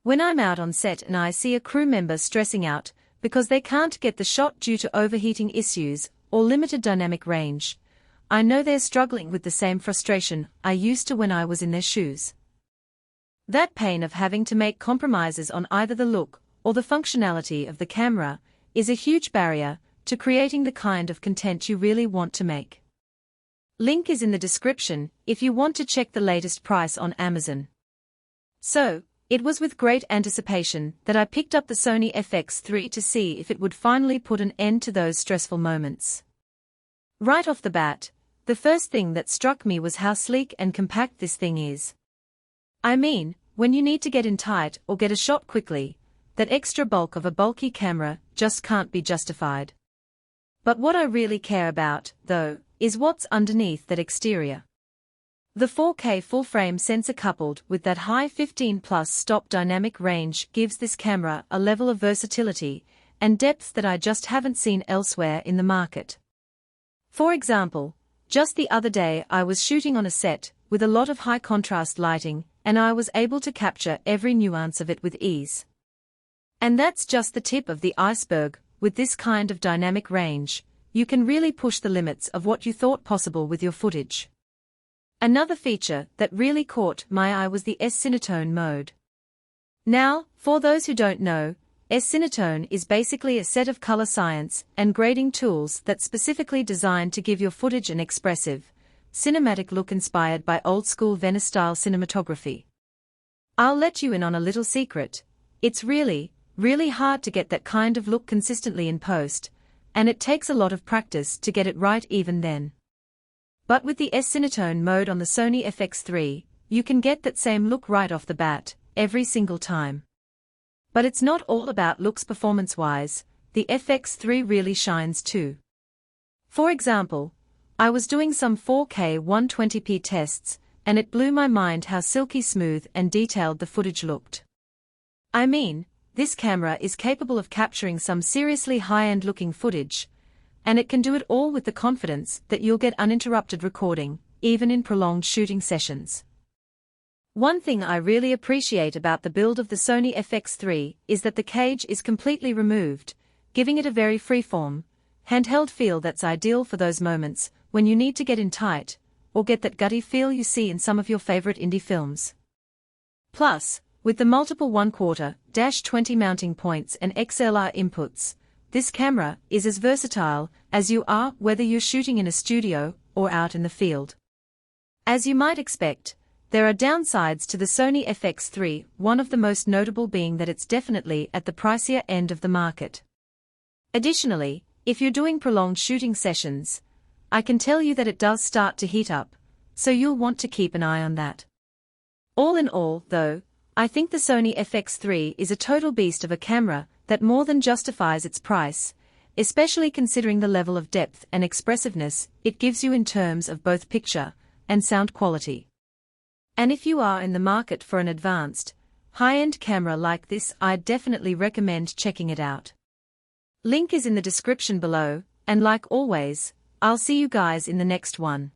When I'm out on set and I see a crew member stressing out because they can't get the shot due to overheating issues or limited dynamic range, I know they're struggling with the same frustration I used to when I was in their shoes. That pain of having to make compromises on either the look or the functionality of the camera is a huge barrier to creating the kind of content you really want to make. Link is in the description if you want to check the latest price on Amazon. So, it was with great anticipation that I picked up the Sony FX3 to see if it would finally put an end to those stressful moments. Right off the bat, the first thing that struck me was how sleek and compact this thing is. I mean, when you need to get in tight or get a shot quickly, that extra bulk of a bulky camera just can't be justified. But what I really care about, though, is what's underneath that exterior. The 4K full-frame sensor coupled with that high 15+ stop dynamic range gives this camera a level of versatility and depth that I just haven't seen elsewhere in the market. For example, just the other day I was shooting on a set with a lot of high-contrast lighting, and I was able to capture every nuance of it with ease. And that's just the tip of the iceberg. With this kind of dynamic range, you can really push the limits of what you thought possible with your footage. Another feature that really caught my eye was the S-Cinetone mode. Now, for those who don't know, S-Cinetone is basically a set of color science and grading tools that's specifically designed to give your footage an expressive, cinematic look inspired by old-school Venice-style cinematography. I'll let you in on a little secret. It's really hard to get that kind of look consistently in post, and it takes a lot of practice to get it right even then. But with the S-Cinetone mode on the Sony FX3, you can get that same look right off the bat, every single time. But it's not all about looks performance-wise, the FX3 really shines too. For example, I was doing some 4K 120p tests, and it blew my mind how silky smooth and detailed the footage looked. I mean, this camera is capable of capturing some seriously high-end looking footage, and it can do it all with the confidence that you'll get uninterrupted recording, even in prolonged shooting sessions. One thing I really appreciate about the build of the Sony FX3 is that the cage is completely removed, giving it a very freeform, handheld feel that's ideal for those moments when you need to get in tight, or get that gutty feel you see in some of your favorite indie films. Plus, with the multiple 1/4-20 mounting points and XLR inputs, this camera is as versatile as you are whether you're shooting in a studio or out in the field. As you might expect, there are downsides to the Sony FX3, one of the most notable being that it's definitely at the pricier end of the market. Additionally, if you're doing prolonged shooting sessions, I can tell you that it does start to heat up, so you'll want to keep an eye on that. All in all, though, I think the Sony FX3 is a total beast of a camera that more than justifies its price, especially considering the level of depth and expressiveness it gives you in terms of both picture and sound quality. And if you are in the market for an advanced, high-end camera like this, I'd definitely recommend checking it out. Link is in the description below, and like always, I'll see you guys in the next one.